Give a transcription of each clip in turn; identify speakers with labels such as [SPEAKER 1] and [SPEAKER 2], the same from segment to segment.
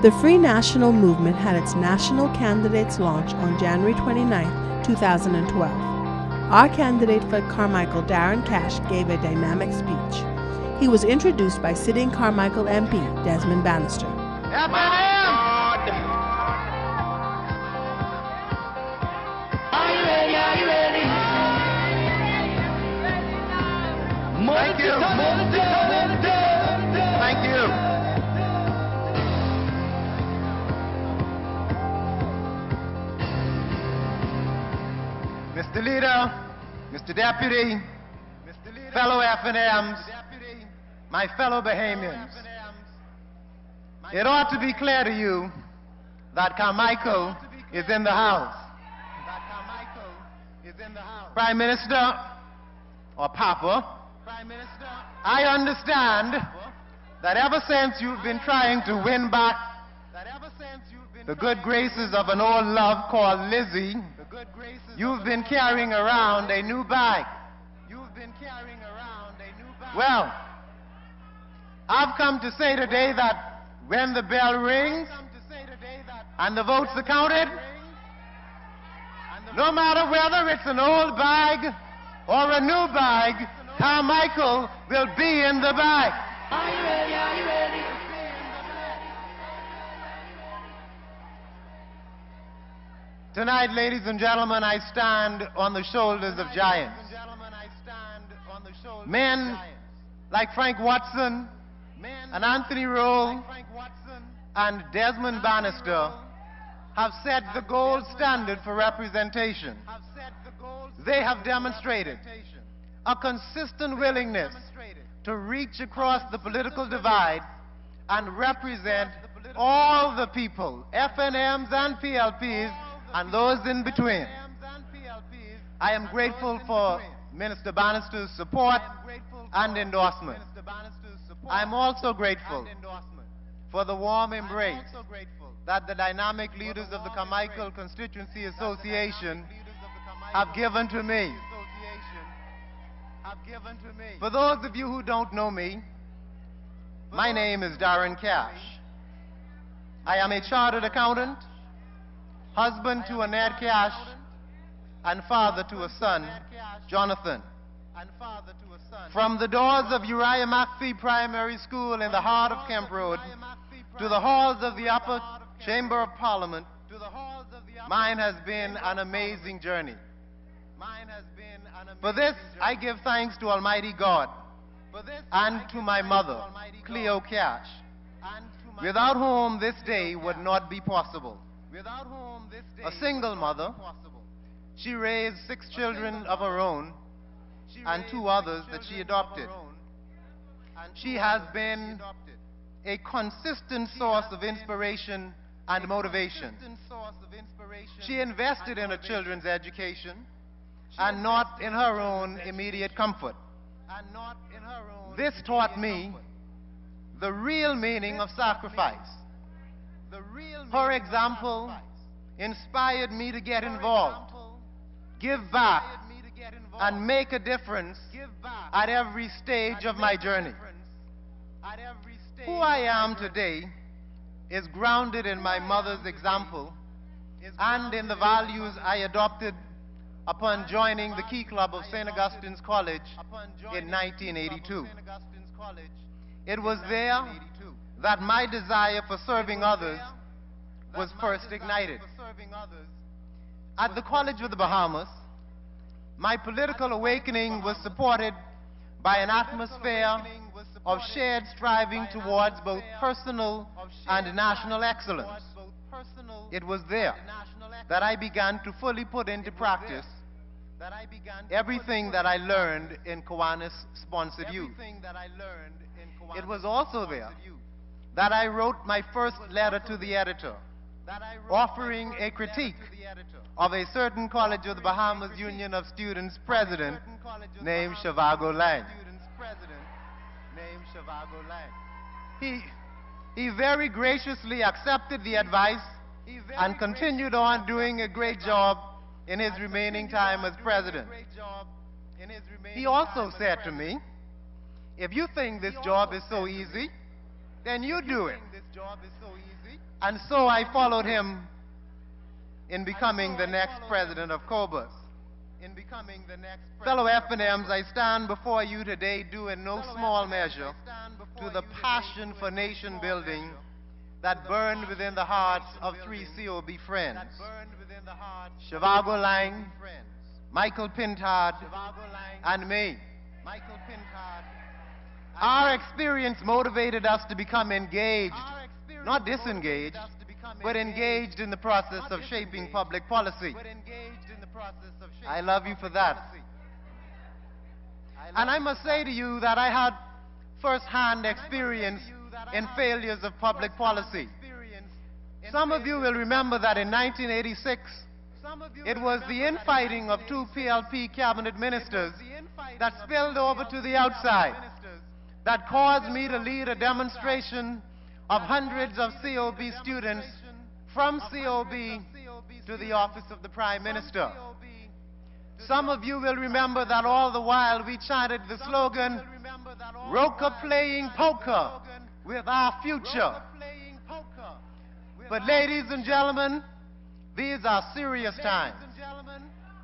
[SPEAKER 1] The Free National Movement had its national candidates launch on January 29, 2012. Our candidate for Carmichael, Darron Cash, gave a dynamic speech. He was introduced by sitting Carmichael MP, Desmond Bannister.
[SPEAKER 2] FNM! Are you ready? Are you ready? Thank you. Thank you. Mr. Leader, Mr. Deputy, fellow FNMs, my fellow Bahamians, it ought to be clear to you that Carmichael is in the house. Prime Minister, or Papa, I understand that ever since you've been trying to win back the good graces of an old love called Lizzie, you've been carrying around a new bag. Well, I've come to say today that when the bell rings and the votes are counted, no matter whether it's an old bag or a new bag, Carmichael will be in the bag. Are you ready? Are you ready? Tonight, ladies and gentlemen, I stand on the shoulders of giants. Men like Frank Watson and Anthony Rowe and Desmond Bannister have set the gold standard for representation. They have demonstrated a consistent willingness to reach across the political divide and represent all the people, FNMs and PLPs, and those in between. I am grateful for Minister Bannister's support and endorsement. I am also grateful for the warm embrace that the dynamic leaders of the Carmichael Constituency Association have given to me. For those of you who don't know me, my name is Darron Cash. I am a chartered accountant, husband to Annette Cash, and father to a son, Jonathan. From the doors of Uriah McPhee Primary School in the heart of Kemp Road to the halls of the Upper Chamber of Parliament, mine has been an amazing journey. For this, I give thanks to Almighty God and to my mother, Cleo Cash, without whom this day would not be possible. A single mother, she raised 6 children of her own and 2 others that she adopted. She has been a consistent source of inspiration and motivation. She invested in her children's education and not in her own immediate comfort. This taught me the real meaning of sacrifice. Her example inspired me to get involved, give back, and make a difference at every stage of my journey. Who I am today is grounded in my mother's example and in the values I adopted upon joining the Key Club of St. Augustine's College in 1982. It was there that my desire for serving others was first ignited. At the College of the Bahamas, my political awakening was supported by an atmosphere of shared striving towards both personal and national excellence. It was there that I began to fully put into practice everything that I learned in Kiwanis-sponsored youth. It was also there that I wrote my first letter to the editor, offering a critique of a certain College of the Bahamas Union of Students president named Shavago Lang. He very graciously accepted the advice and continued on doing a great job in his remaining time as president. He also said to me, if you think this job is so easy, then you do it. And so I followed him in becoming the next president of COBUS. Fellow FNMs, I stand before you today due in no small measure to the passion for nation building that burned within the hearts of three COB friends, Shivago Lang, Michael Pintard, and me. Our experience motivated us to become engaged, not disengaged, but engaged in the process of shaping public policy. I love you for that. And I must say to you that I had first-hand experience in failures of public policy. Some of you will remember that in 1986, it was the infighting of two PLP cabinet ministers that spilled over to the outside, that caused me to lead a demonstration of hundreds of COB students from COB to the office of the Prime Minister. Some of you will remember that all the while we chanted the slogan, "Roker playing poker with our future." But ladies and gentlemen, these are serious times,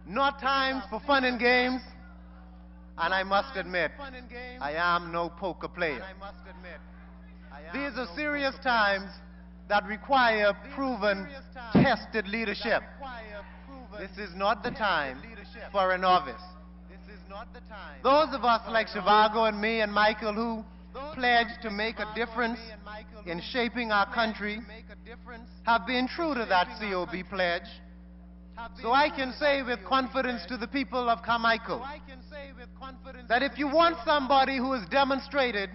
[SPEAKER 2] not times for fun and games. And I must admit, I am no poker player. These are serious times that require proven, tested leadership. This is not the time for a novice. Those of us like Shivago and me and Michael who pledged to make a difference in shaping our country have been true to that COB pledge. So I can say with confidence to the people of Carmichael that if you want somebody who has demonstrated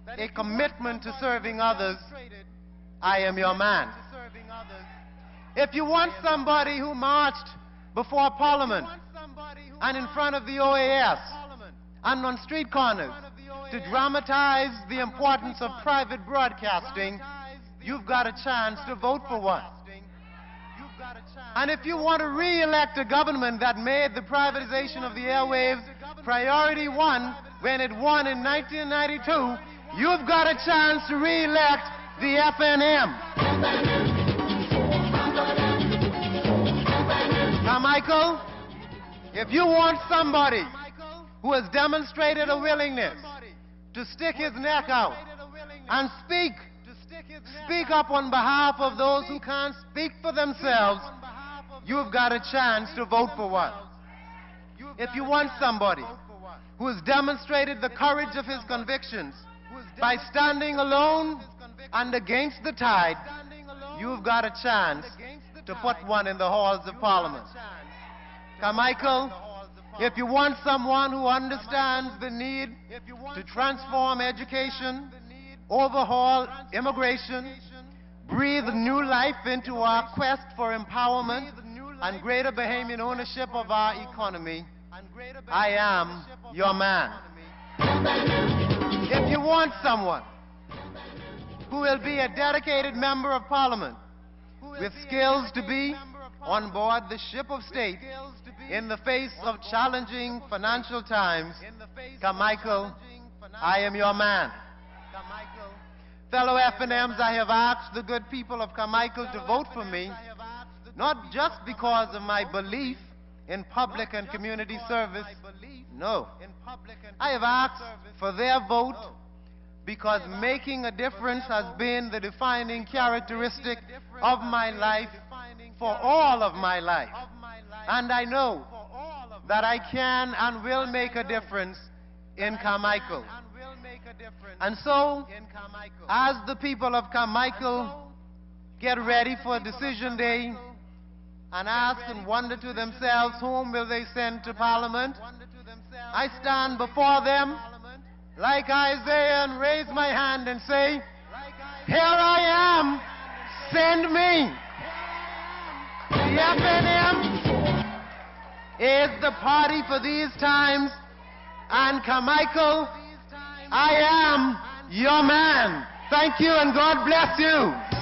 [SPEAKER 2] a commitment to serving others, I am your man. If you want somebody who marched before Parliament and in front of the OAS and on street corners to dramatize the importance of private broadcasting, you've got a chance to vote for one. And if you want to re-elect a government that made the privatization of the airwaves priority one when it won in 1992, you've got a chance to re-elect the FNM. Carmichael, if you want somebody who has demonstrated a willingness to stick his neck out and speak up on behalf of those who can't speak for themselves, you've got a chance to vote for one. If you want somebody who has demonstrated the courage of his convictions by standing alone and against the tide, you've got a chance to put one in the halls of Parliament. Carmichael, if you want someone who understands the need to transform education, overhaul immigration, breathe new life into our quest for empowerment and greater Bahamian ownership of our economy, I am your man. If you want someone who will be a dedicated member of Parliament with skills to be on board the ship of state in the face of challenging financial times, Carmichael, I am your man. Fellow FNMs, I have asked the good people of Carmichael to vote for me, not just because of my belief in public and community service. No. I have asked for their vote because making a difference has been the defining characteristic of my life for all of my life. And I know that I can and will make a difference in Carmichael. And so, as the people of Carmichael get ready for Decision Day and ask and wonder to themselves whom will they send to Parliament, I stand before them like Isaiah and raise my hand and say, here I am, send me. The FNM is the party for these times, and Carmichael, I am your man. Thank you and God bless you.